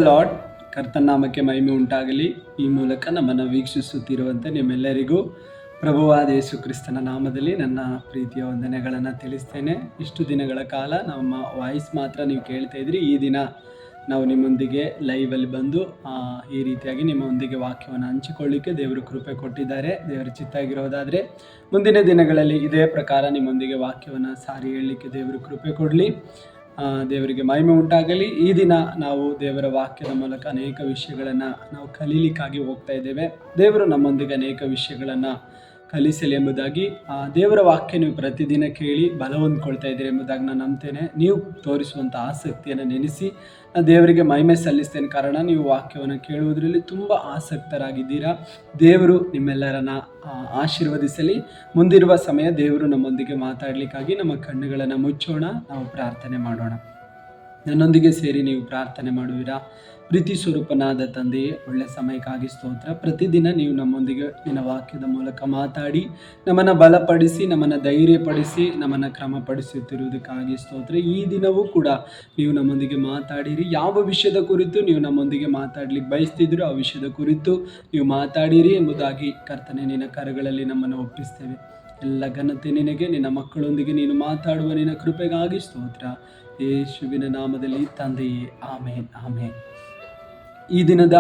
Lord, ಕರ್ತನ ನಾಮಕ್ಕೆ ಮಹಿಮೆ ಉಂಟಾಗಲಿ. ಈ ಮೂಲಕ ನಮ್ಮನ್ನು ವೀಕ್ಷಿಸುತ್ತಿರುವಂತೆ ನಿಮ್ಮೆಲ್ಲರಿಗೂ ಪ್ರಭುವಾದ ಯೇಸು ಕ್ರಿಸ್ತನ ನಾಮದಲ್ಲಿ ನನ್ನ ಪ್ರೀತಿಯ ವಂದನೆಗಳನ್ನು ತಿಳಿಸ್ತೇನೆ. ಇಷ್ಟು ದಿನಗಳ ಕಾಲ ನಮ್ಮ ವಾಯ್ಸ್ ಮಾತ್ರ ನೀವು ಕೇಳ್ತಾ ಇದ್ರಿ. ಈ ದಿನ ನಾವು ನಿಮ್ಮೊಂದಿಗೆ ಲೈವಲ್ಲಿ ಬಂದು ಈ ರೀತಿಯಾಗಿ ನಿಮ್ಮೊಂದಿಗೆ ವಾಕ್ಯವನ್ನು ಹಂಚಿಕೊಳ್ಳಿಕ್ಕೆ ದೇವರು ಕೃಪೆ ಕೊಟ್ಟಿದ್ದಾರೆ. ದೇವರ ಚಿತ್ತ ಆಗಿರೋದಾದರೆ ಮುಂದಿನ ದಿನಗಳಲ್ಲಿ ಇದೇ ಪ್ರಕಾರ ನಿಮ್ಮೊಂದಿಗೆ ವಾಕ್ಯವನ್ನು ಸಾರಿ ಹೇಳಲಿಕ್ಕೆ ದೇವರು ಕೃಪೆ ಕೊಡಲಿ. ದೇವರಿಗೆ ಮಹಿಮೆ ಉಂಟಾಗಲಿ. ಈ ದಿನ ನಾವು ದೇವರ ವಾಕ್ಯದ ಮೂಲಕ ಅನೇಕ ವಿಷಯಗಳನ್ನು ನಾವು ಕಲೀಲಿಕ್ಕಾಗಿ ಹೋಗ್ತಾ ಇದ್ದೇವೆ. ದೇವರು ನಮ್ಮೊಂದಿಗೆ ಅನೇಕ ವಿಷಯಗಳನ್ನು ಕಲಿಸಲಿ ಎಂಬುದಾಗಿ ದೇವರ ವಾಕ್ಯ ನೀವು ಪ್ರತಿದಿನ ಕೇಳಿ ಬಲ ಹೊಂದ್ಕೊಳ್ತಾ ಇದ್ದೀರಿ ಎಂಬುದಾಗಿ ನಾನು ನಂಬ್ತೇನೆ. ನೀವು ತೋರಿಸುವಂಥ ಆಸಕ್ತಿಯನ್ನು ನೆನೆಸಿ ನಾನು ದೇವರಿಗೆ ಮಹಿಮೆ ಸಲ್ಲಿಸ್ತೇನೆ. ಕಾರಣ ನೀವು ವಾಕ್ಯವನ್ನು ಕೇಳುವುದರಲ್ಲಿ ತುಂಬ ಆಸಕ್ತರಾಗಿದ್ದೀರಾ. ದೇವರು ನಿಮ್ಮೆಲ್ಲರನ್ನ ಆಶೀರ್ವದಿಸಲಿ. ಮುಂದಿರುವ ಸಮಯ ದೇವರು ನಮ್ಮೊಂದಿಗೆ ಮಾತಾಡಲಿಕ್ಕಾಗಿ ನಮ್ಮ ಕಣ್ಣುಗಳನ್ನು ಮುಚ್ಚೋಣ. ನಾವು ಪ್ರಾರ್ಥನೆ ಮಾಡೋಣ. ನನ್ನೊಂದಿಗೆ ಸೇರಿ ನೀವು ಪ್ರಾರ್ಥನೆ ಮಾಡುವಿರಾ? ಪ್ರೀತಿ ಸ್ವರೂಪನಾದ ತಂದೆಯೇ, ಒಳ್ಳೆ ಸಮಯಕ್ಕಾಗಿ ಸ್ತೋತ್ರ. ಪ್ರತಿದಿನ ನೀವು ನಮ್ಮೊಂದಿಗೆ ನಿನ್ನ ವಾಕ್ಯದ ಮೂಲಕ ಮಾತಾಡಿ ನಮ್ಮನ್ನು ಬಲಪಡಿಸಿ, ನಮ್ಮನ್ನು ಧೈರ್ಯಪಡಿಸಿ, ನಮ್ಮನ್ನು ಕ್ರಮಪಡಿಸುತ್ತಿರುವುದಕ್ಕಾಗಿ ಸ್ತೋತ್ರ. ಈ ದಿನವೂ ಕೂಡ ನೀವು ನಮ್ಮೊಂದಿಗೆ ಮಾತಾಡಿರಿ. ಯಾವ ವಿಷಯದ ಕುರಿತು ನೀವು ನಮ್ಮೊಂದಿಗೆ ಮಾತಾಡ್ಲಿಕ್ಕೆ ಬಯಸ್ತಿದ್ರು ಆ ವಿಷಯದ ಕುರಿತು ನೀವು ಮಾತಾಡಿರಿ ಎಂಬುದಾಗಿ ಕರ್ತನೆ ನಿನ್ನ ಕರಗಳಲ್ಲಿ ನಮ್ಮನ್ನು ಒಪ್ಪಿಸ್ತೇವೆ. ಎಲ್ಲ ಘನತೆ ನಿನಗೆ. ನಿನ್ನ ಮಕ್ಕಳೊಂದಿಗೆ ನೀನು ಮಾತಾಡುವ ನಿನ್ನ ಕೃಪೆಗಾಗಿ ಸ್ತೋತ್ರ. ಯೇಸುವಿನ ನಾಮದಲ್ಲಿ ತಂದೆಯೇ, ಆಮೇನ್ ಆಮೇನ್. ಈ ದಿನದ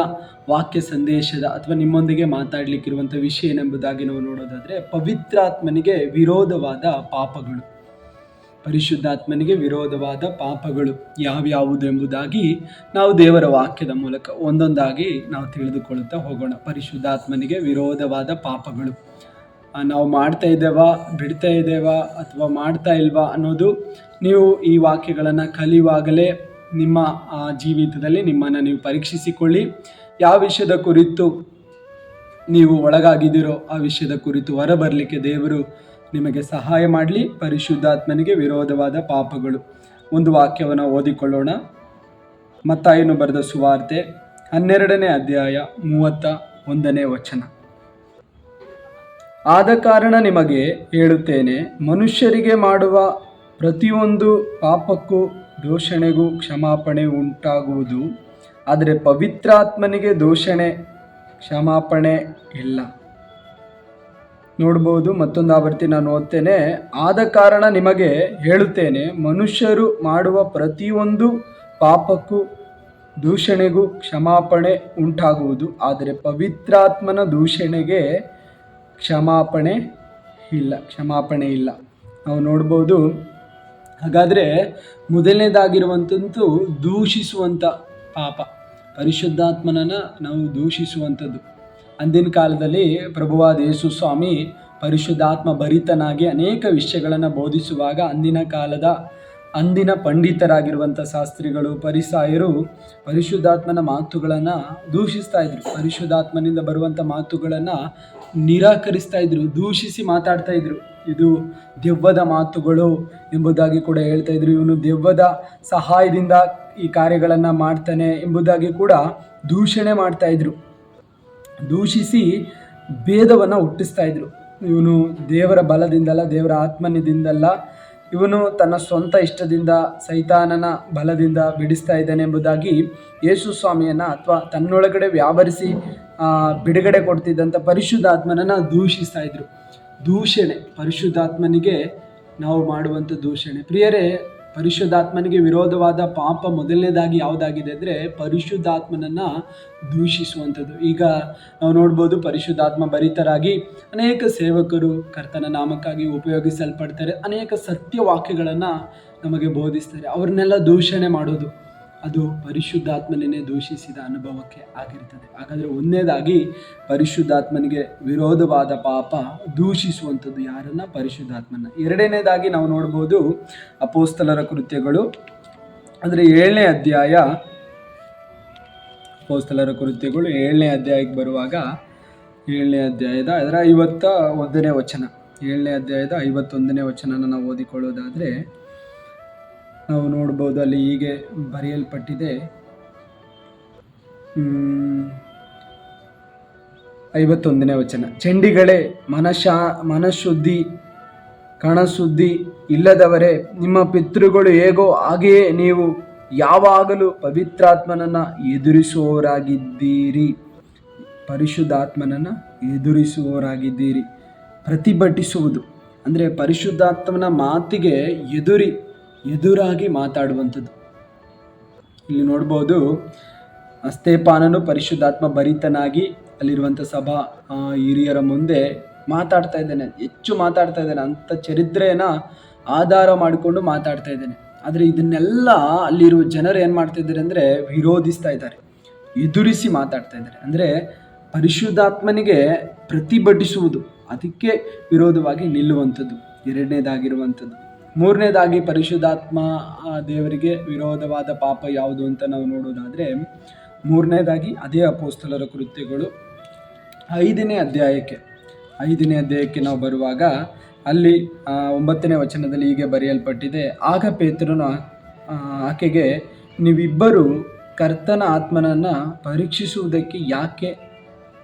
ವಾಕ್ಯ ಸಂದೇಶದ ಅಥವಾ ನಿಮ್ಮೊಂದಿಗೆ ಮಾತಾಡಲಿಕ್ಕಿರುವಂಥ ವಿಷಯ ಏನೆಂಬುದಾಗಿ ನಾವು ನೋಡೋದಾದರೆ, ಪವಿತ್ರಾತ್ಮನಿಗೆ ವಿರೋಧವಾದ ಪಾಪಗಳು. ಪರಿಶುದ್ಧಾತ್ಮನಿಗೆ ವಿರೋಧವಾದ ಪಾಪಗಳು ಯಾವ್ಯಾವುದು ಎಂಬುದಾಗಿ ನಾವು ದೇವರ ವಾಕ್ಯದ ಮೂಲಕ ಒಂದೊಂದಾಗಿ ನಾವು ತಿಳಿದುಕೊಳ್ಳುತ್ತಾ ಹೋಗೋಣ. ಪರಿಶುದ್ಧಾತ್ಮನಿಗೆ ವಿರೋಧವಾದ ಪಾಪಗಳು ನಾವು ಮಾಡ್ತಾ ಇದ್ದೇವಾ, ಬಿಡ್ತಾ ಇದ್ದೇವಾ ಅಥವಾ ಮಾಡ್ತಾ ಇಲ್ವಾ ಅನ್ನೋದು ನೀವು ಈ ವಾಕ್ಯಗಳನ್ನು ಕಲಿಯುವಾಗಲೇ ನಿಮ್ಮ ಜೀವಿತದಲ್ಲಿ ನಿಮ್ಮನ್ನು ನೀವು ಪರೀಕ್ಷಿಸಿಕೊಳ್ಳಿ. ಯಾವ ವಿಷಯದ ಕುರಿತು ನೀವು ಒಳಗಾಗಿದ್ದೀರೋ ಆ ವಿಷಯದ ಕುರಿತು ಹೊರಬರಲಿಕ್ಕೆ ದೇವರು ನಿಮಗೆ ಸಹಾಯ ಮಾಡಲಿ. ಪರಿಶುದ್ಧಾತ್ಮನಿಗೆ ವಿರೋಧವಾದ ಪಾಪಗಳು. ಒಂದು ವಾಕ್ಯವನ್ನು ಓದಿಕೊಳ್ಳೋಣ. ಮತ್ತಾಯನು ಬರೆದ ಸುವಾರ್ತೆ 12ನೇ ಅಧ್ಯಾಯ 31ನೇ ವಚನ. ಆದ ಕಾರಣ ನಿಮಗೆ ಹೇಳುತ್ತೇನೆ, ಮನುಷ್ಯರಿಗೆ ಮಾಡುವ ಪ್ರತಿಯೊಂದು ಪಾಪಕ್ಕೂ ದೂಷಣೆಗೂ ಕ್ಷಮಾಪಣೆ ಉಂಟಾಗುವುದು, ಆದರೆ ಪವಿತ್ರಾತ್ಮನಿಗೆ ದೂಷಣೆ ಕ್ಷಮಾಪಣೆ ಇಲ್ಲ. ನೋಡ್ಬೋದು. ಮತ್ತೊಂದು ಆವರ್ತಿ ನಾನು ಓದ್ತೇನೆ. ಆದ ಕಾರಣ ನಿಮಗೆ ಹೇಳುತ್ತೇನೆ, ಮನುಷ್ಯರು ಮಾಡುವ ಪ್ರತಿಯೊಂದು ಪಾಪಕ್ಕೂ ದೂಷಣೆಗೂ ಕ್ಷಮಾಪಣೆ ಉಂಟಾಗುವುದು, ಆದರೆ ಪವಿತ್ರಾತ್ಮನ ದೂಷಣೆಗೆ ಕ್ಷಮಾಪಣೆ ಇಲ್ಲ. ನಾವು ನೋಡ್ಬೋದು. ಹಾಗಾದರೆ ಮೊದಲನೇದಾಗಿರುವಂಥದ್ದು ದೂಷಿಸುವಂಥ ಪಾಪ, ಪರಿಶುದ್ಧಾತ್ಮನನ್ನು ನಾವು ದೂಷಿಸುವಂಥದ್ದು. ಅಂದಿನ ಕಾಲದಲ್ಲಿ ಪ್ರಭುವಾದ ಯೇಸು ಸ್ವಾಮಿ ಪರಿಶುದ್ಧಾತ್ಮ ಭರಿತನಾಗಿ ಅನೇಕ ವಿಷಯಗಳನ್ನು ಬೋಧಿಸುವಾಗ ಅಂದಿನ ಪಂಡಿತರಾಗಿರುವಂಥ ಶಾಸ್ತ್ರಿಗಳು, ಫರಿಸಾಯರು ಪರಿಶುದ್ಧಾತ್ಮನ ಮಾತುಗಳನ್ನು ದೂಷಿಸ್ತಾ ಇದ್ರು. ಪರಿಶುದ್ಧಾತ್ಮನಿಂದ ಬರುವಂಥ ಮಾತುಗಳನ್ನು ನಿರಾಕರಿಸ್ತಾ ಇದ್ರು, ದೂಷಿಸಿ ಮಾತಾಡ್ತಾ ಇದ್ರು. ಇದು ದೆವ್ವದ ಮಾತುಗಳು ಎಂಬುದಾಗಿ ಕೂಡ ಹೇಳ್ತಾ ಇದ್ರು. ಇವನು ದೆವ್ವದ ಸಹಾಯದಿಂದ ಈ ಕಾರ್ಯಗಳನ್ನು ಮಾಡ್ತಾನೆ ಎಂಬುದಾಗಿ ಕೂಡ ದೂಷಣೆ ಮಾಡ್ತಾ ಇದ್ರು. ದೂಷಿಸಿ ಭೇದವನ್ನು ಹುಟ್ಟಿಸ್ತಾ ಇದ್ರು. ಇವನು ದೇವರ ಬಲದಿಂದಲ್ಲ, ದೇವರ ಆತ್ಮನಿಂದಲ್ಲ, ಇವನು ತನ್ನ ಸ್ವಂತ ಇಷ್ಟದಿಂದ ಸೈತಾನನ ಬಲದಿಂದ ಬಿಡಿಸ್ತಾ ಇದ್ದಾನೆ ಎಂಬುದಾಗಿ ಯೇಸು ಸ್ವಾಮಿಯನ್ನು ಅಥವಾ ತನ್ನೊಳಗಡೆ ವ್ಯಾಪರಿಸಿ ಬಿಡುಗಡೆ ಕೊಡ್ತಿದ್ದಂಥ ಪರಿಶುದ್ಧಾತ್ಮನನ್ನು ದೂಷಿಸ್ತಾ ಇದ್ರು. ದೂಷಣೆ ಪರಿಶುದ್ಧಾತ್ಮನಿಗೆ ನಾವು ಮಾಡುವಂಥ ದೂಷಣೆ. ಪ್ರಿಯರೇ, ಪರಿಶುದ್ಧಾತ್ಮನಿಗೆ ವಿರೋಧವಾದ ಪಾಪ ಮೊದಲನೇದಾಗಿ ಯಾವುದಾಗಿದೆ ಅಂದರೆ ಪರಿಶುದ್ಧಾತ್ಮನನ್ನು ದೂಷಿಸುವಂಥದ್ದು. ಈಗ ನಾವು ನೋಡ್ಬೋದು, ಪರಿಶುದ್ಧಾತ್ಮ ಭರಿತರಾಗಿ ಅನೇಕ ಸೇವಕರು ಕರ್ತನ ನಾಮಕ್ಕಾಗಿ ಉಪಯೋಗಿಸಲ್ಪಡ್ತಾರೆ. ಅನೇಕ ಸತ್ಯವಾಕ್ಯಗಳನ್ನು ನಮಗೆ ಬೋಧಿಸ್ತಾರೆ. ಅವ್ರನ್ನೆಲ್ಲ ದೂಷಣೆ ಮಾಡೋದು ಅದು ಪರಿಶುದ್ಧಾತ್ಮನೇ ದೂಷಿಸಿದ ಅನುಭವಕ್ಕೆ ಆಗಿರ್ತದೆ. ಹಾಗಾದರೆ ಒಂದನೇದಾಗಿ ಪರಿಶುದ್ಧಾತ್ಮನಿಗೆ ವಿರೋಧವಾದ ಪಾಪ ದೂಷಿಸುವಂಥದ್ದು ಯಾರನ್ನ? ಪರಿಶುದ್ಧಾತ್ಮನ. ಎರಡನೇದಾಗಿ ನಾವು ನೋಡ್ಬೋದು ಅಪೊಸ್ತಲರ ಕೃತ್ಯಗಳು ಅಂದರೆ 7ನೇ ಅಧ್ಯಾಯ. ಅಪೊಸ್ತಲರ ಕೃತ್ಯಗಳು 7ನೇ ಅಧ್ಯಾಯಕ್ಕೆ ಬರುವಾಗ 7ನೇ ಅಧ್ಯಾಯದ 51ನೇ ವಚನ, 7ನೇ ಅಧ್ಯಾಯದ 51ನೇ ವಚನನ ನಾವು ಓದಿಕೊಳ್ಳೋದಾದರೆ ನಾವು ನೋಡ್ಬೋದು. ಅಲ್ಲಿ ಹೀಗೆ ಬರೆಯಲ್ಪಟ್ಟಿದೆ, 51ನೇ ವಚನ. ಚಂಡಿಗಳೇ, ಮನಶುದ್ಧಿ ಕಣಶುದ್ಧಿ ಇಲ್ಲದವರೇ, ನಿಮ್ಮ ಪಿತೃಗಳು ಹೇಗೋ ಹಾಗೆಯೇ ನೀವು ಯಾವಾಗಲೂ ಪವಿತ್ರಾತ್ಮನನ್ನು ಎದುರಿಸುವವರಾಗಿದ್ದೀರಿ. ಪರಿಶುದ್ಧಾತ್ಮನನ್ನು ಎದುರಿಸುವವರಾಗಿದ್ದೀರಿ. ಪ್ರತಿಭಟಿಸುವುದು ಅಂದರೆ ಪರಿಶುದ್ಧಾತ್ಮನ ಮಾತಿಗೆ ಎದುರಾಗಿ ಮಾತಾಡುವಂಥದ್ದು. ಇಲ್ಲಿ ನೋಡ್ಬೋದು, ಸ್ತೇಫಾನನು ಪರಿಶುದ್ಧಾತ್ಮ ಭರಿತನಾಗಿ ಅಲ್ಲಿರುವಂಥ ಸಭಾ ಹಿರಿಯರ ಮುಂದೆ ಮಾತಾಡ್ತಾ ಇದ್ದಾನೆ, ಹೆಚ್ಚು ಮಾತಾಡ್ತಾ ಇದ್ದಾನೆ, ಅಂಥ ಚರಿತ್ರೆಯನ್ನು ಆಧಾರ ಮಾಡಿಕೊಂಡು ಮಾತಾಡ್ತಾ ಇದ್ದಾನೆ. ಆದರೆ ಇದನ್ನೆಲ್ಲ ಅಲ್ಲಿರುವ ಜನರು ಏನು ಮಾಡ್ತಾ ಇದ್ದಾರೆ ಅಂದರೆ ವಿರೋಧಿಸ್ತಾ ಇದ್ದಾರೆ, ಎದುರಿಸಿ ಮಾತಾಡ್ತಾ ಇದ್ದಾರೆ. ಅಂದರೆ ಪರಿಶುದ್ಧಾತ್ಮನಿಗೆ ಪ್ರತಿಭಟಿಸುವುದು, ಅದಕ್ಕೆ ವಿರೋಧವಾಗಿ ನಿಲ್ಲುವಂಥದ್ದು ಎರಡನೇದಾಗಿರುವಂಥದ್ದು. ಮೂರನೇದಾಗಿ ಪರಿಶುದ್ಧಾತ್ಮ ದೇವರಿಗೆ ವಿರೋಧವಾದ ಪಾಪ ಯಾವುದು ಅಂತ ನಾವು ನೋಡೋದಾದರೆ, ಮೂರನೇದಾಗಿ ಅದೇ ಅಪೊಸ್ತಲರ ಕೃತ್ಯಗಳು 5ನೇ ಅಧ್ಯಾಯಕ್ಕೆ ನಾವು ಬರುವಾಗ ಅಲ್ಲಿ 9ನೇ ವಚನದಲ್ಲಿ ಹೀಗೆ ಬರೆಯಲ್ಪಟ್ಟಿದೆ, ಆಗ ಪೇತ್ರನು ಆಕೆಗೆ, ನೀವಿಬ್ಬರು ಕರ್ತನ ಆತ್ಮನನ್ನು ಪರೀಕ್ಷಿಸುವುದಕ್ಕೆ ಯಾಕೆ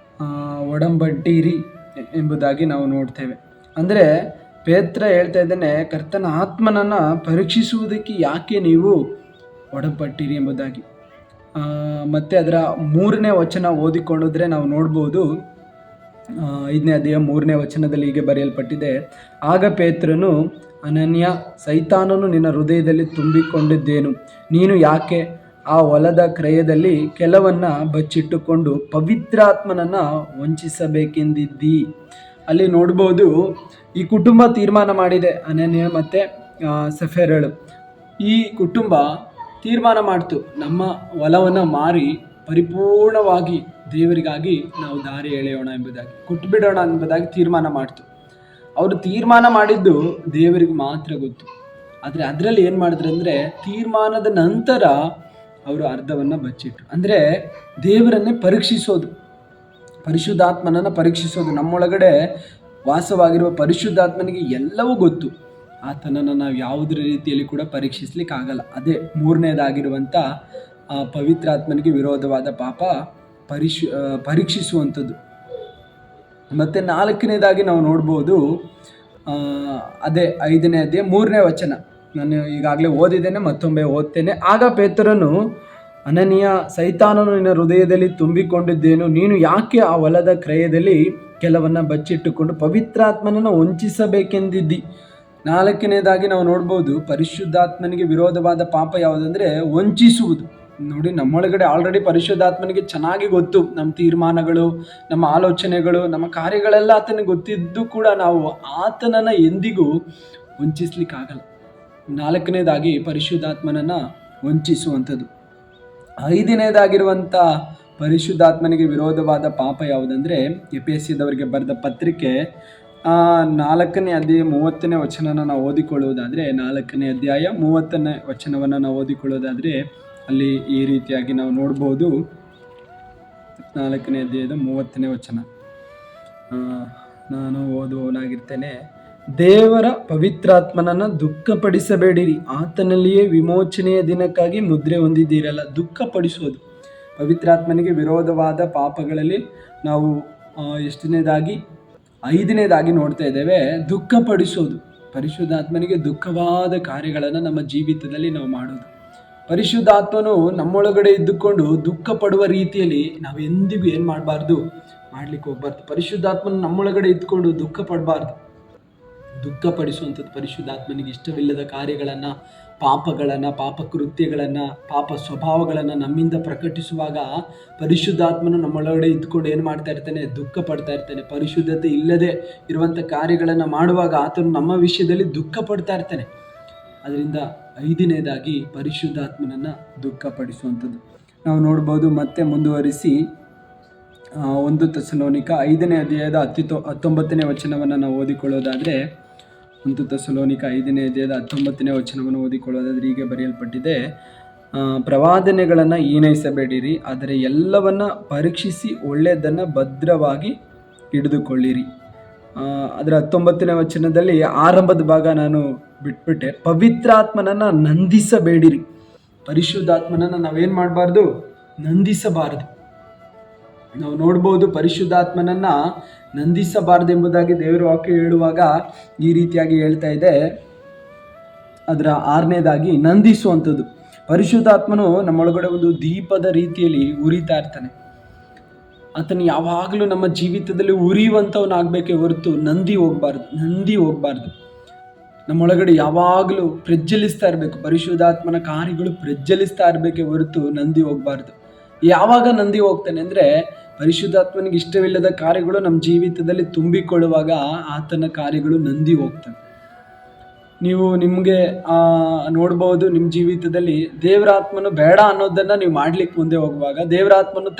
ಒಡಂಬಟ್ಟಿರಿ ಎಂಬುದಾಗಿ ನಾವು ನೋಡ್ತೇವೆ. ಅಂದರೆ ಪೇತ್ರ ಹೇಳ್ತಾ ಇದ್ದಾನೆ, ಕರ್ತನ ಆತ್ಮನನ್ನು ಪರೀಕ್ಷಿಸುವುದಕ್ಕೆ ಯಾಕೆ ನೀವು ಒಡಂಬಟ್ಟಿರಿ ಎಂಬುದಾಗಿ. ಮತ್ತು ಅದರ 3ನೇ ವಚನ ಓದಿಕೊಂಡ್ರೆ ನಾವು ನೋಡ್ಬೋದು, 5ನೇ ಅಧ್ಯಾಯ 3ನೇ ವಚನದಲ್ಲಿ ಹೀಗೆ ಬರೆಯಲ್ಪಟ್ಟಿದೆ, ಆಗ ಪೇತ್ರನು, ಅನನ್ಯ, ಸೈತಾನನು ನಿನ್ನ ಹೃದಯದಲ್ಲಿ ತುಂಬಿಕೊಂಡಿದ್ದೇನು, ನೀನು ಯಾಕೆ ಆ ಹೊಲದ ಕ್ರಯದಲ್ಲಿ ಕೆಲವನ್ನ ಬಚ್ಚಿಟ್ಟುಕೊಂಡು ಪವಿತ್ರಾತ್ಮನನ್ನು ವಂಚಿಸಬೇಕೆಂದಿದ್ದಿ. ಅಲ್ಲಿ ನೋಡ್ಬೋದು, ಈ ಕುಟುಂಬ ತೀರ್ಮಾನ ಮಾಡಿದೆ, ಅನನ್ಯ ಮತ್ತು ಸಫೇರಳು. ಈ ಕುಟುಂಬ ತೀರ್ಮಾನ ಮಾಡ್ತು, ನಮ್ಮ ಹೊಲವನ್ನು ಮಾರಿ ಪರಿಪೂರ್ಣವಾಗಿ ದೇವರಿಗಾಗಿ ನಾವು ದಾರಿ ಎಳೆಯೋಣ ಎಂಬುದಾಗಿ, ಕೊಟ್ಟುಬಿಡೋಣ ಎಂಬುದಾಗಿ ತೀರ್ಮಾನ ಮಾಡ್ತು. ಅವರು ತೀರ್ಮಾನ ಮಾಡಿದ್ದು ದೇವರಿಗೆ ಮಾತ್ರ ಗೊತ್ತು. ಆದರೆ ಅದರಲ್ಲಿ ಏನು ಮಾಡಿದ್ರು ಅಂದರೆ, ತೀರ್ಮಾನದ ನಂತರ ಅವರು ಅರ್ಧವನ್ನು ಬಚ್ಚಿಟ್ರು. ಅಂದರೆ ದೇವರನ್ನೇ ಪರೀಕ್ಷಿಸೋದು, ಪರಿಶುದ್ಧಾತ್ಮನನ್ನು ಪರೀಕ್ಷಿಸೋದು. ನಮ್ಮೊಳಗಡೆ ವಾಸವಾಗಿರುವ ಪರಿಶುದ್ಧಾತ್ಮನಿಗೆ ಎಲ್ಲವೂ ಗೊತ್ತು, ಆತನನ್ನು ನಾವು ಯಾವುದರ ರೀತಿಯಲ್ಲಿ ಕೂಡ ಪರೀಕ್ಷಿಸ್ಲಿಕ್ಕಾಗಲ್ಲ. ಅದೇ ಮೂರನೇದಾಗಿರುವಂಥ ಪವಿತ್ರಾತ್ಮನಿಗೆ ವಿರೋಧವಾದ ಪಾಪ ಪರೀಕ್ಷಿಸುವಂಥದ್ದು. ಮತ್ತು 4ನೇದಾಗಿ ನಾವು ನೋಡ್ಬೋದು, ಅದೇ 5ನೇ ಅಧ್ಯಾಯ 3ನೇ ವಚನ, ನಾನು ಈಗಾಗಲೇ ಓದಿದ್ದೇನೆ, ಮತ್ತೊಮ್ಮೆ ಓದ್ತೇನೆ. ಆಗ ಪೇತ್ರನು, ಅನನೀಯ, ಸೈತಾನನು ನಿನ್ನ ಹೃದಯದಲ್ಲಿ ತುಂಬಿಕೊಂಡಿದ್ದೇನು, ನೀನು ಯಾಕೆ ಆ ಹೊಲದ ಕ್ರಯದಲ್ಲಿ ಕೆಲವನ್ನ ಬಚ್ಚಿಟ್ಟುಕೊಂಡು ಪವಿತ್ರಾತ್ಮನನ್ನು ವಂಚಿಸಬೇಕೆಂದಿದ್ದಿ. 4ನೇದಾಗಿ ನಾವು ನೋಡ್ಬೋದು, ಪರಿಶುದ್ಧಾತ್ಮನಿಗೆ ವಿರೋಧವಾದ ಪಾಪ ಯಾವುದಂದರೆ ವಂಚಿಸುವುದು. ನೋಡಿ, ನಮ್ಮೊಳಗಡೆ ಆಲ್ರೆಡಿ ಪರಿಶುದ್ಧಾತ್ಮನಿಗೆ ಚೆನ್ನಾಗಿ ಗೊತ್ತು, ನಮ್ಮ ತೀರ್ಮಾನಗಳು, ನಮ್ಮ ಆಲೋಚನೆಗಳು, ನಮ್ಮ ಕಾರ್ಯಗಳೆಲ್ಲ ಆತನಿಗೆ ಗೊತ್ತಿದ್ದು ಕೂಡ ನಾವು ಆತನನ್ನು ಎಂದಿಗೂ ವಂಚಿಸ್ಲಿಕ್ಕಾಗಲ್ಲ. 4ನೇದಾಗಿ ಪರಿಶುದ್ಧಾತ್ಮನನ್ನು ವಂಚಿಸುವಂಥದ್ದು. 5ನೇದಾಗಿರುವಂಥ ಪರಿಶುದ್ಧಾತ್ಮನಿಗೆ ವಿರೋಧವಾದ ಪಾಪ ಯಾವುದಂದರೆ, ಎಫೆಸದವರಿಗೆ ಬರೆದ ಪತ್ರಿಕೆ 4ನೇ ಅಧ್ಯಾಯ 30ನೇ ವಚನನ ನಾವು ಓದಿಕೊಳ್ಳುವುದಾದರೆ, 4ನೇ ಅಧ್ಯಾಯ 30ನೇ ವಚನವನ್ನು ನಾವು ಓದಿಕೊಳ್ಳೋದಾದರೆ ಅಲ್ಲಿ ಈ ರೀತಿಯಾಗಿ ನಾವು ನೋಡ್ಬೋದು. 4ನೇ ಅಧ್ಯಾಯದ 30ನೇ ವಚನ ನಾನು ಓದುವವನಾಗಿರ್ತೇನೆ. ದೇವರ ಪವಿತ್ರಾತ್ಮನನ್ನು ದುಃಖಪಡಿಸಬೇಡಿರಿ, ಆತನಲ್ಲಿಯೇ ವಿಮೋಚನೆಯ ದಿನಕ್ಕಾಗಿ ಮುದ್ರೆ ಹೊಂದಿದ್ದೀರಲ್ಲ. ದುಃಖಪಡಿಸೋದು, ಪವಿತ್ರಾತ್ಮನಿಗೆ ವಿರೋಧವಾದ ಪಾಪಗಳಲ್ಲಿ ನಾವು ಎಷ್ಟನೇದಾಗಿ 5ನೇದಾಗಿ ನೋಡ್ತಾ ಇದ್ದೇವೆ, ದುಃಖಪಡಿಸೋದು. ಪರಿಶುದ್ಧಾತ್ಮನಿಗೆ ದುಃಖವಾದ ಕಾರ್ಯಗಳನ್ನು ನಮ್ಮ ಜೀವಿತದಲ್ಲಿ ನಾವು ಮಾಡೋದು. ಪರಿಶುದ್ಧಾತ್ಮನು ನಮ್ಮೊಳಗಡೆ ಇದ್ದುಕೊಂಡು ದುಃಖ ಪಡುವ ರೀತಿಯಲ್ಲಿ ನಾವು ಎಂದಿಗೂ ಏನು ಮಾಡಬಾರ್ದು, ಮಾಡ್ಲಿಕ್ಕೆ ಹೋಗ್ಬಾರ್ದು. ಪರಿಶುದ್ಧಾತ್ಮನ ನಮ್ಮೊಳಗಡೆ ಇದ್ಕೊಂಡು ದುಃಖ ಪಡಬಾರ್ದು. ದುಃಖಪಡಿಸುವಂಥದ್ದು ಪರಿಶುದ್ಧಾತ್ಮನಿಗೆ ಇಷ್ಟವಿಲ್ಲದ ಕಾರ್ಯಗಳನ್ನು, ಪಾಪಗಳನ್ನು, ಪಾಪ ಕೃತ್ಯಗಳನ್ನು, ಪಾಪ ಸ್ವಭಾವಗಳನ್ನು ನಮ್ಮಿಂದ ಪ್ರಕಟಿಸುವಾಗ ಪರಿಶುದ್ಧಾತ್ಮನು ನಮ್ಮೊಳಗಡೆ ಇದ್ಕೊಂಡು ಏನು ಮಾಡ್ತಾ ಇರ್ತಾನೆ, ದುಃಖ ಪಡ್ತಾ ಇರ್ತಾನೆ. ಪರಿಶುದ್ಧತೆ ಇಲ್ಲದೆ ಇರುವಂಥ ಕಾರ್ಯಗಳನ್ನು ಮಾಡುವಾಗ ಆತನು ನಮ್ಮ ವಿಷಯದಲ್ಲಿ ದುಃಖ ಪಡ್ತಾ ಇರ್ತಾನೆ. ಅದರಿಂದ 5ನೇದಾಗಿ ಪರಿಶುದ್ಧಾತ್ಮನನ್ನು ದುಃಖಪಡಿಸುವಂಥದ್ದು ನಾವು ನೋಡ್ಬೋದು. ಮತ್ತೆ ಮುಂದುವರಿಸಿ 1 ಥೆಸಲೋನಿಕ 5ನೇ ಅಧ್ಯಾಯದ 19ನೇ ವಚನವನ್ನು ನಾವು ಓದಿಕೊಳ್ಳೋದಾದರೆ, 1 ಥೆಸಲೋನಿಕ 5ನೇ ಅಧ್ಯಾಯದ 19ನೇ ವಚನವನ್ನು ಓದಿಕೊಳ್ಳೋದಾದರೆ ಹೀಗೆ ಬರೆಯಲ್ಪಟ್ಟಿದೆ, ಪ್ರವಾದನೆಗಳನ್ನು ಈನೈಸಬೇಡಿರಿ, ಆದರೆ ಎಲ್ಲವನ್ನ ಪರೀಕ್ಷಿಸಿ ಒಳ್ಳೆಯದನ್ನು ಭದ್ರವಾಗಿ ಹಿಡಿದುಕೊಳ್ಳಿರಿ. ಅದರ 19ನೇ ವಚನದಲ್ಲಿ ಆರಂಭದ ಭಾಗ ನಾನು ಬಿಟ್ಬಿಟ್ಟೆ. ಪವಿತ್ರಾತ್ಮನನ್ನು ನಂದಿಸಬೇಡಿರಿ. ಪರಿಶುದ್ಧಾತ್ಮನನ್ನು ನಾವೇನು ಮಾಡಬಾರ್ದು, ನಂದಿಸಬಾರದು. ನಾವು ನೋಡ್ಬೋದು, ಪರಿಶುದ್ಧಾತ್ಮನನ್ನು ನಂದಿಸಬಾರದು ಎಂಬುದಾಗಿ ದೇವರು ವಾಕ್ಯ ಹೇಳುವಾಗ ಈ ರೀತಿಯಾಗಿ ಹೇಳ್ತಾ ಇದೆ. ಅದರ 6ನೇದಾಗಿ ನಂದಿಸುವಂಥದ್ದು. ಪರಿಶುದ್ಧಾತ್ಮನು ನಮ್ಮೊಳಗಡೆ ಒಂದು ದೀಪದ ರೀತಿಯಲ್ಲಿ ಉರಿತಾ ಇರ್ತಾನೆ. ಆತನು ಯಾವಾಗಲೂ ನಮ್ಮ ಜೀವಿತದಲ್ಲಿ ಉರಿಯುವಂಥವನಾಗಬೇಕೇ ಹೊರತು ನಂದಿ ಹೋಗಬಾರ್ದು. ನಮ್ಮೊಳಗಡೆ ಯಾವಾಗಲೂ ಪ್ರಜ್ವಲಿಸ್ತಾ ಇರಬೇಕು. ಪರಿಶುದ್ಧಾತ್ಮನ ಕಾರ್ಯಗಳು ಪ್ರಜ್ವಲಿಸ್ತಾ ಇರಬೇಕೇ ಹೊರತು ನಂದಿ ಹೋಗಬಾರ್ದು. ಯಾವಾಗ ನಂದಿ ಹೋಗ್ತಾನೆ ಅಂದರೆ, ಪರಿಶುದ್ಧಾತ್ಮನಿಗೆ ಇಷ್ಟವಿಲ್ಲದ ಕಾರ್ಯಗಳು ನಮ್ಮ ಜೀವಿತದಲ್ಲಿ ತುಂಬಿಕೊಳ್ಳುವಾಗ ಆತನ ಕಾರ್ಯಗಳು ನಂದಿ ಹೋಗ್ತವೆ. ನೀವು ನಿಮಗೆ ನೋಡ್ಬೋದು, ನಿಮ್ಮ ಜೀವಿತದಲ್ಲಿ ದೇವರಾತ್ಮನು ಬೇಡ ಅನ್ನೋದನ್ನು ನೀವು ಮಾಡ್ಲಿಕ್ಕೆ ಮುಂದೆ ಹೋಗುವಾಗ, ದೇವರಾತ್ಮನು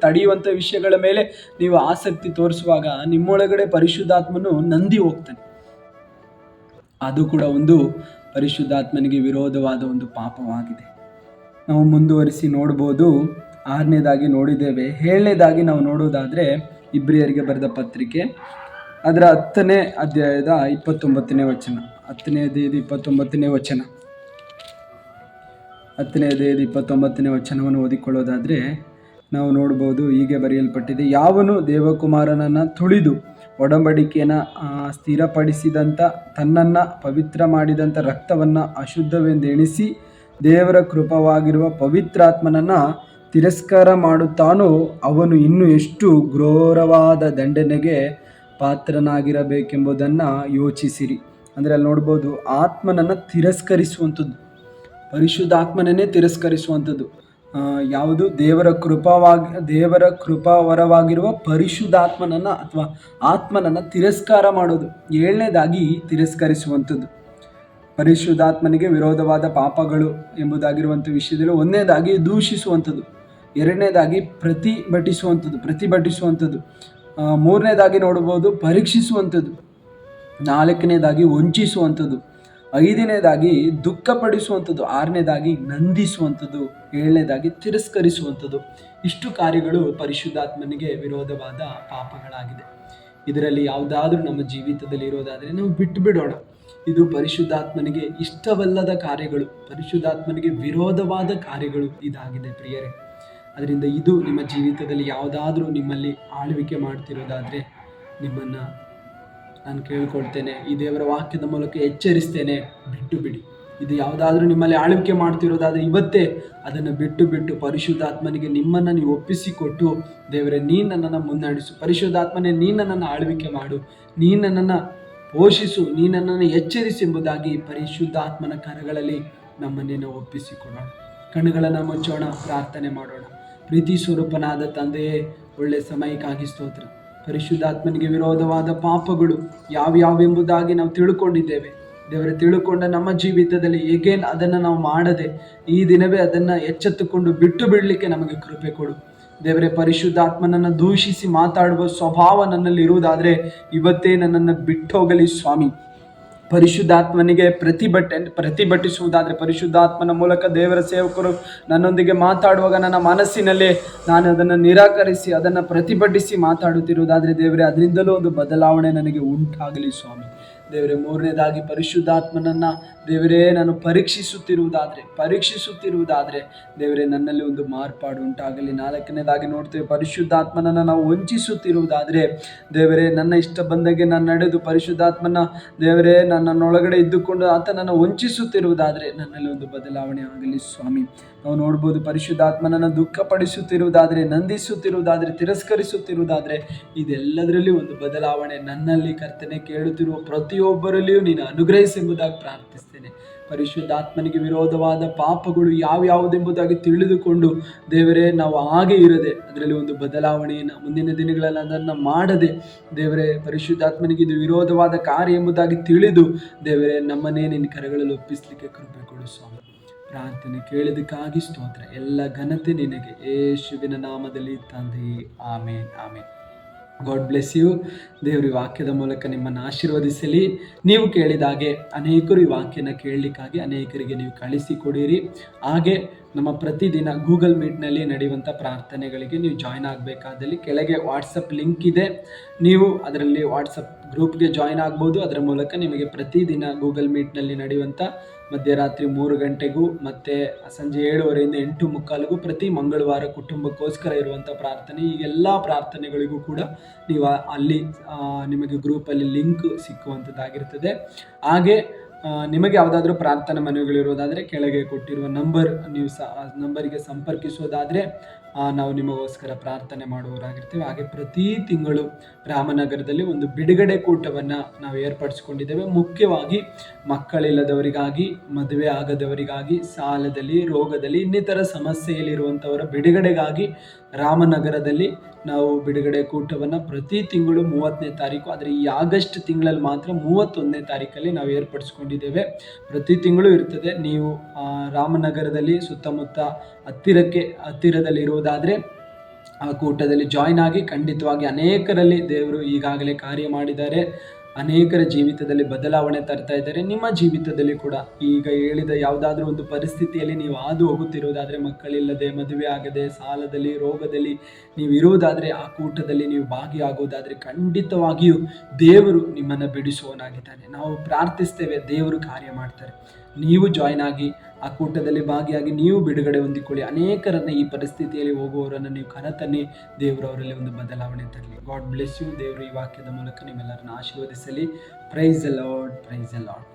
ತಡೆಯುವಂಥ ವಿಷಯಗಳ ಮೇಲೆ ನೀವು ಆಸಕ್ತಿ ತೋರಿಸುವಾಗ ನಿಮ್ಮೊಳಗಡೆ ಪರಿಶುದ್ಧಾತ್ಮನು ನಂದಿ ಹೋಗ್ತಾನೆ. ಅದು ಕೂಡ ಒಂದು ಪರಿಶುದ್ಧಾತ್ಮನಿಗೆ ವಿರೋಧವಾದ ಒಂದು ಪಾಪವಾಗಿದೆ. ನಾವು ಮುಂದುವರಿಸಿ ನೋಡ್ಬೋದು. 6ನೇದಾಗಿ ನೋಡಿದ್ದೇವೆ. 7ನೇದಾಗಿ ನಾವು ನೋಡೋದಾದರೆ ಇಬ್ರಿಯರಿಗೆ ಬರೆದ ಪತ್ರಿಕೆ ಅದರ 10ನೇ ಅಧ್ಯಾಯದ 29ನೇ ವಚನ. 10ನೇ ಅಧ್ಯಾಯದ 29ನೇ ವಚನ. 10ನೇ ಅಧ್ಯಾಯದ 29ನೇ ವಚನವನ್ನು ಓದಿಕೊಳ್ಳೋದಾದರೆ ನಾವು ನೋಡ್ಬೋದು, ಹೀಗೆ ಬರೆಯಲ್ಪಟ್ಟಿದೆ: ಯಾವನು ದೇವಕುಮಾರನನ್ನು ತುಳಿದು ಒಡಂಬಡಿಕೆಯನ್ನು ಸ್ಥಿರಪಡಿಸಿದಂಥ, ತನ್ನನ್ನು ಪವಿತ್ರ ಮಾಡಿದಂಥ ರಕ್ತವನ್ನು ಅಶುದ್ಧವೆಂದೆಣಿಸಿ ದೇವರ ಕೃಪವಾಗಿರುವ ಪವಿತ್ರಾತ್ಮನನ್ನು ತಿರಸ್ಕಾರ ಮಾಡುತ್ತಾನೋ ಅವನು ಇನ್ನೂ ಎಷ್ಟು ಘೋರವಾದ ದಂಡನೆಗೆ ಪಾತ್ರನಾಗಿರಬೇಕೆಂಬುದನ್ನು ಯೋಚಿಸಿರಿ. ಅಂದರೆ ಅಲ್ಲಿ ನೋಡ್ಬೋದು, ಆತ್ಮನನ್ನು ತಿರಸ್ಕರಿಸುವಂಥದ್ದು, ಪರಿಶುದ್ಧಾತ್ಮನನ್ನೇ ತಿರಸ್ಕರಿಸುವಂಥದ್ದು ಯಾವುದು? ದೇವರ ಕೃಪಾವರವಾಗಿರುವ ಪರಿಶುದ್ಧಾತ್ಮನನ್ನು ಅಥವಾ ಆತ್ಮನನ್ನು ತಿರಸ್ಕಾರ ಮಾಡೋದು. 7ನೇದಾಗಿ ತಿರಸ್ಕರಿಸುವಂಥದ್ದು, ಪರಿಶುದ್ಧಾತ್ಮನಿಗೆ ವಿರೋಧವಾದ ಪಾಪಗಳು ಎಂಬುದಾಗಿರುವಂಥ ವಿಷಯದಲ್ಲಿ 1ನೇದಾಗಿ ದೂಷಿಸುವಂಥದ್ದು, 2ನೇದಾಗಿ ಪ್ರತಿಭಟಿಸುವಂಥದ್ದು, 3ನೇದಾಗಿ ನೋಡ್ಬೋದು ಪರೀಕ್ಷಿಸುವಂಥದ್ದು, 4ನೇದಾಗಿ ವಂಚಿಸುವಂಥದ್ದು, 5ನೇದಾಗಿ ದುಃಖಪಡಿಸುವಂಥದ್ದು, 6ನೇದಾಗಿ ನಂದಿಸುವಂಥದ್ದು, 7ನೇದಾಗಿ ತಿರಸ್ಕರಿಸುವಂಥದ್ದು. ಇಷ್ಟು ಕಾರ್ಯಗಳು ಪರಿಶುದ್ಧಾತ್ಮನಿಗೆ ವಿರೋಧವಾದ ಪಾಪಗಳಾಗಿದೆ. ಇದರಲ್ಲಿ ಯಾವುದಾದ್ರೂ ನಮ್ಮ ಜೀವಿತದಲ್ಲಿ ಇರೋದಾದರೆ ನಾವು ಬಿಟ್ಟು ಬಿಡೋಣ. ಇದು ಪರಿಶುದ್ಧಾತ್ಮನಿಗೆ ಇಷ್ಟವಲ್ಲದ ಕಾರ್ಯಗಳು, ಪರಿಶುದ್ಧಾತ್ಮನಿಗೆ ವಿರೋಧವಾದ ಕಾರ್ಯಗಳು ಇದಾಗಿದೆ ಪ್ರಿಯರೇ. ಅದರಿಂದ ಇದು ನಿಮ್ಮ ಜೀವಿತದಲ್ಲಿ ಯಾವುದಾದ್ರೂ ನಿಮ್ಮಲ್ಲಿ ಆಳ್ವಿಕೆ ಮಾಡ್ತಿರೋದಾದರೆ ನಿಮ್ಮನ್ನು ನಾನು ಕೇಳ್ಕೊಳ್ತೇನೆ, ಈ ದೇವರ ವಾಕ್ಯದ ಮೂಲಕ ಎಚ್ಚರಿಸ್ತೇನೆ, ಬಿಟ್ಟು ಬಿಡಿ. ಇದು ಯಾವುದಾದ್ರೂ ನಿಮ್ಮಲ್ಲಿ ಆಳ್ವಿಕೆ ಮಾಡ್ತಿರೋದಾದರೆ ಇವತ್ತೇ ಅದನ್ನು ಬಿಟ್ಟು ಪರಿಶುದ್ಧಾತ್ಮನಿಗೆ ನಿಮ್ಮನ್ನು ನೀವು ಒಪ್ಪಿಸಿಕೊಟ್ಟು, ದೇವರೇ ನೀನು ನನ್ನನ್ನು ಮುನ್ನಡೆಸು, ಪರಿಶುದ್ಧಾತ್ಮನೇ ನೀನು ನನ್ನನ್ನು ಆಳ್ವಿಕೆ ಮಾಡು, ನೀನು ನನ್ನನ್ನು ಪೋಷಿಸು, ನೀನು ನನ್ನನ್ನು ಎಚ್ಚರಿಸಿ ಎಂಬುದಾಗಿ ಪರಿಶುದ್ಧಾತ್ಮನ ಕರಗಳಲ್ಲಿ ನಮ್ಮನ್ನೇ ನಾವು ಒಪ್ಪಿಸಿಕೊಡೋಣ. ಕಣ್ಣುಗಳನ್ನು ಮುಚ್ಚೋಣ, ಪ್ರಾರ್ಥನೆ ಮಾಡೋಣ. ಪ್ರೀತಿ ಸ್ವರೂಪನಾದ ತಂದೆಯೇ, ಒಳ್ಳೆ ಸಮಯಕ್ಕಾಗಿ ಸ್ತೋತ್ರ. ಪರಿಶುದ್ಧಾತ್ಮನಿಗೆ ವಿರೋಧವಾದ ಪಾಪಗಳು ಯಾವ್ಯಾವೆಂಬುದಾಗಿ ನಾವು ತಿಳ್ಕೊಂಡಿದ್ದೇವೆ ದೇವರೇ. ತಿಳ್ಕೊಂಡ ನಮ್ಮ ಜೀವಿತದಲ್ಲಿ ಹೇಗೆ ಅದನ್ನು ನಾವು ಮಾಡದೆ ಈ ದಿನವೇ ಅದನ್ನು ಎಚ್ಚೆತ್ತುಕೊಂಡು ಬಿಟ್ಟು ಬಿಡಲಿಕ್ಕೆ ನಮಗೆ ಕೃಪೆ ಕೊಡು ದೇವರೇ. ಪರಿಶುದ್ಧಾತ್ಮನನ್ನು ದೂಷಿಸಿ ಮಾತಾಡುವ ಸ್ವಭಾವ ನನ್ನಲ್ಲಿ ಇರುವುದಾದರೆ ಇವತ್ತೇ ನನ್ನನ್ನು ಬಿಟ್ಟು ಹೋಗಲಿ ಸ್ವಾಮಿ. ಪರಿಶುದ್ಧಾತ್ಮನಿಗೆ ಪ್ರತಿಭಟಿಸುವುದಾದರೆ, ಪರಿಶುದ್ಧಾತ್ಮನ ಮೂಲಕ ದೇವರ ಸೇವಕರು ನನ್ನೊಂದಿಗೆ ಮಾತಾಡುವಾಗ ನನ್ನ ಮನಸ್ಸಿನಲ್ಲೇ ನಾನು ಅದನ್ನು ನಿರಾಕರಿಸಿ ಅದನ್ನು ಪ್ರತಿಭಟಿಸಿ ಮಾತಾಡುತ್ತಿರುವುದಾದರೆ ದೇವರೇ, ಅದರಿಂದಲೂ ಒಂದು ಬದಲಾವಣೆ ನನಗೆ ಉಂಟಾಗಲಿ ಸ್ವಾಮಿ. ದೇವರೇ, 3ನೇದಾಗಿ ಪರಿಶುದ್ಧಾತ್ಮನನ್ನು ದೇವರೇ ನಾನು ಪರೀಕ್ಷಿಸುತ್ತಿರುವುದಾದರೆ ದೇವರೇ ನನ್ನಲ್ಲಿ ಒಂದು ಮಾರ್ಪಾಡು ಉಂಟಾಗಲಿ. 4ನೇದಾಗಿ ನೋಡ್ತೇವೆ, ಪರಿಶುದ್ಧಾತ್ಮನನ್ನು ನಾವು ವಂಚಿಸುತ್ತಿರುವುದಾದರೆ ದೇವರೇ, ನನ್ನ ಇಷ್ಟ ಬಂದಾಗೆ ನಾನು ನಡೆದು ಪರಿಶುದ್ಧಾತ್ಮನ ದೇವರೇ ನನ್ನೊಳಗಡೆ ಇದ್ದುಕೊಂಡು ಆತನನ್ನು ವಂಚಿಸುತ್ತಿರುವುದಾದರೆ ನನ್ನಲ್ಲಿ ಒಂದು ಬದಲಾವಣೆ ಆಗಲಿ ಸ್ವಾಮಿ. ನಾವು ನೋಡ್ಬೋದು, ಪರಿಶುದ್ಧಾತ್ಮನನ್ನು ದುಃಖಪಡಿಸುತ್ತಿರುವುದಾದರೆ, ನಂದಿಸುತ್ತಿರುವುದಾದರೆ, ತಿರಸ್ಕರಿಸುತ್ತಿರುವುದಾದರೆ ಇದೆಲ್ಲದರಲ್ಲಿ ಒಂದು ಬದಲಾವಣೆ ನನ್ನಲ್ಲಿ ಕರ್ತನೆ ಕೇಳುತ್ತಿರುವ ಪ್ರತಿಯೊಬ್ಬರಲ್ಲಿಯೂ ನೀನು ಅನುಗ್ರಹಿಸೆಂಬುದಾಗಿ ಪ್ರಾರ್ಥಿಸ್ತೇನೆ. ಪರಿಶುದ್ಧಾತ್ಮನಿಗೆ ವಿರೋಧವಾದ ಪಾಪಗಳು ಯಾವ್ಯಾವುದೆಂಬುದಾಗಿ ತಿಳಿದುಕೊಂಡು ದೇವರೇ ನಾವು ಹಾಗೆ ಇರದೆ ಅದರಲ್ಲಿ ಒಂದು ಬದಲಾವಣೆಯನ್ನು ಮುಂದಿನ ದಿನಗಳಲ್ಲಿ ಅದನ್ನು ಮಾಡದೆ ದೇವರೇ, ಪರಿಶುದ್ಧಾತ್ಮನಿಗೆ ಇದು ವಿರೋಧವಾದ ಕಾರ್ಯ ಎಂಬುದಾಗಿ ತಿಳಿದು ದೇವರೇ ನಮ್ಮನ್ನೇ ನಿನ್ನ ಕರೆಗಳಲ್ಲಿ ಒಪ್ಪಿಸಲಿಕ್ಕೆ ಕೃಪೆ ಕೊಡು ಸ್ವಾಮಿ. ಪ್ರಾರ್ಥನೆ ಕೇಳಿದಕ್ಕಾಗಿ ಸ್ತೋತ್ರ. ಎಲ್ಲ ಘನತೆ ನಿನಗೆ, ಯೇಸುವಿನ ನಾಮದಲ್ಲಿ ತಂದೆಯೇ, ಆಮೇನ್ ಆಮೇನ್. God bless you. ದೇವರು ಈ ವಾಕ್ಯದ ಮೂಲಕ ನಿಮ್ಮನ್ನು ಆಶೀರ್ವದಿಸಲಿ. ನೀವು ಕೇಳಿದ ಹಾಗೆ ಅನೇಕರು ಈ ವಾಕ್ಯನ ಕೇಳಲಿಕ್ಕಾಗಿ ಅನೇಕರಿಗೆ ನೀವು ಕಳಿಸಿಕೊಡಿರಿ. ಹಾಗೆ ನಮ್ಮ ಪ್ರತಿದಿನ ಗೂಗಲ್ ಮೀಟ್ನಲ್ಲಿ ನಡೆಯುವಂಥ ಪ್ರಾರ್ಥನೆಗಳಿಗೆ ನೀವು ಜಾಯ್ನ್ ಆಗಬೇಕಾದಲ್ಲಿ ಕೆಳಗೆ ವಾಟ್ಸಪ್ ಲಿಂಕ್ ಇದೆ, ನೀವು ಅದರಲ್ಲಿ ವಾಟ್ಸಪ್ ಗ್ರೂಪ್ಗೆ ಜಾಯ್ನ್ ಆಗ್ಬೋದು. ಅದರ ಮೂಲಕ ನಿಮಗೆ ಪ್ರತಿದಿನ ಗೂಗಲ್ ಮೀಟ್ನಲ್ಲಿ ನಡೆಯುವಂಥ ಮಧ್ಯರಾತ್ರಿ 3 ಗಂಟೆಗೂ ಮತ್ತು ಸಂಜೆ 7:30 8 ಮುಕ್ಕಾಲಿಗೂ ಪ್ರತಿ ಮಂಗಳವಾರ ಕುಟುಂಬಕ್ಕೋಸ್ಕರ ಇರುವಂಥ ಪ್ರಾರ್ಥನೆ, ಈ ಎಲ್ಲ ಪ್ರಾರ್ಥನೆಗಳಿಗೂ ಕೂಡ ನೀವು ಅಲ್ಲಿ ನಿಮಗೆ ಗ್ರೂಪಲ್ಲಿ ಲಿಂಕ್ ಸಿಕ್ಕುವಂಥದ್ದಾಗಿರ್ತದೆ. ಹಾಗೆ ನಿಮಗೆ ಯಾವುದಾದ್ರೂ ಪ್ರಾರ್ಥನಾ ಮನವಿಗಳಿರೋದಾದರೆ ಕೆಳಗೆ ಕೊಟ್ಟಿರುವ ನೀವು ನಂಬರಿಗೆ ಸಂಪರ್ಕಿಸೋದಾದರೆ ನಾವು ನಿಮಗೋಸ್ಕರ ಪ್ರಾರ್ಥನೆ ಮಾಡುವವರಾಗಿರ್ತೀವಿ. ಹಾಗೆ ಪ್ರತಿ ತಿಂಗಳು ರಾಮನಗರದಲ್ಲಿ ಒಂದು ಬಿಡುಗಡೆ ಕೂಟವನ್ನು ನಾವು ಏರ್ಪಡಿಸ್ಕೊಂಡಿದ್ದೇವೆ. ಮುಖ್ಯವಾಗಿ ಮಕ್ಕಳಿಲ್ಲದವರಿಗಾಗಿ, ಮದುವೆ ಆಗದವರಿಗಾಗಿ, ಸಾಲದಲ್ಲಿ, ರೋಗದಲ್ಲಿ, ಇನ್ನಿತರ ಸಮಸ್ಯೆಯಲ್ಲಿರುವಂಥವರ ಬಿಡುಗಡೆಗಾಗಿ ರಾಮನಗರದಲ್ಲಿ ನಾವು ಬಿಡುಗಡೆ ಕೂಟವನ್ನು ಪ್ರತಿ ತಿಂಗಳು 30ನೇ ತಾರೀಕು, ಆದರೆ ಈ ಆಗಸ್ಟ್ ತಿಂಗಳಲ್ಲಿ ಮಾತ್ರ 31ನೇ ತಾರೀಕಲ್ಲಿ ನಾವು ಏರ್ಪಡಿಸ್ಕೊಂಡಿದ್ದೇವೆ. ಪ್ರತಿ ತಿಂಗಳು ಇರ್ತದೆ. ನೀವು ರಾಮನಗರದಲ್ಲಿ ಸುತ್ತಮುತ್ತ ಹತ್ತಿರದಲ್ಲಿ ಇರುವುದಾದರೆ ಆ ಕೂಟದಲ್ಲಿ ಜಾಯ್ನ್ ಆಗಿ. ಖಂಡಿತವಾಗಿ ಅನೇಕರಲ್ಲಿ ದೇವರು ಈಗಾಗಲೇ ಕಾರ್ಯ ಮಾಡಿದ್ದಾರೆ, ಅನೇಕರ ಜೀವಿತದಲ್ಲಿ ಬದಲಾವಣೆ ತರ್ತಾ ಇದ್ದಾರೆ. ನಿಮ್ಮ ಜೀವಿತದಲ್ಲಿ ಕೂಡ ಈಗ ಹೇಳಿದ ಯಾವುದಾದ್ರೂ ಒಂದು ಪರಿಸ್ಥಿತಿಯಲ್ಲಿ ನೀವು ಹಾದು ಹೋಗುತ್ತಿರುವುದಾದರೆ, ಮಕ್ಕಳಿಲ್ಲದೆ, ಮದುವೆ ಆಗದೆ, ಸಾಲದಲ್ಲಿ, ರೋಗದಲ್ಲಿ ನೀವು ಇರುವುದಾದರೆ, ಆ ಕೂಟದಲ್ಲಿ ನೀವು ಭಾಗಿಯಾಗುವುದಾದರೆ ಖಂಡಿತವಾಗಿಯೂ ದೇವರು ನಿಮ್ಮನ್ನು ಬಿಡಿಸುವವನಾಗಿದ್ದಾನೆ. ನಾವು ಪ್ರಾರ್ಥಿಸ್ತೇವೆ, ದೇವರು ಕಾರ್ಯ ಮಾಡ್ತಾರೆ. ನೀವು ಜಾಯ್ನ್ ಆಗಿ ಆ ಕೂಟದಲ್ಲಿ ಭಾಗಿಯಾಗಿ ನೀವು ಬಿಡುಗಡೆ ಹೊಂದಿಕೊಳ್ಳಿ. ಅನೇಕರನ್ನು ಈ ಪರಿಸ್ಥಿತಿಯಲ್ಲಿ ಹೋಗುವವರನ್ನು ನೀವು ಕರತನ್ನಿ. ದೇವರು ಅವರಲ್ಲಿ ಒಂದು ಬದಲಾವಣೆ ತರಲಿ. God bless you. ದೇವರು ಈ ವಾಕ್ಯದ ಮೂಲಕ ನಿಮ್ಮೆಲ್ಲರನ್ನು ಆಶೀರ್ವದಿಸಲಿ. Praise the Lord, praise the lord.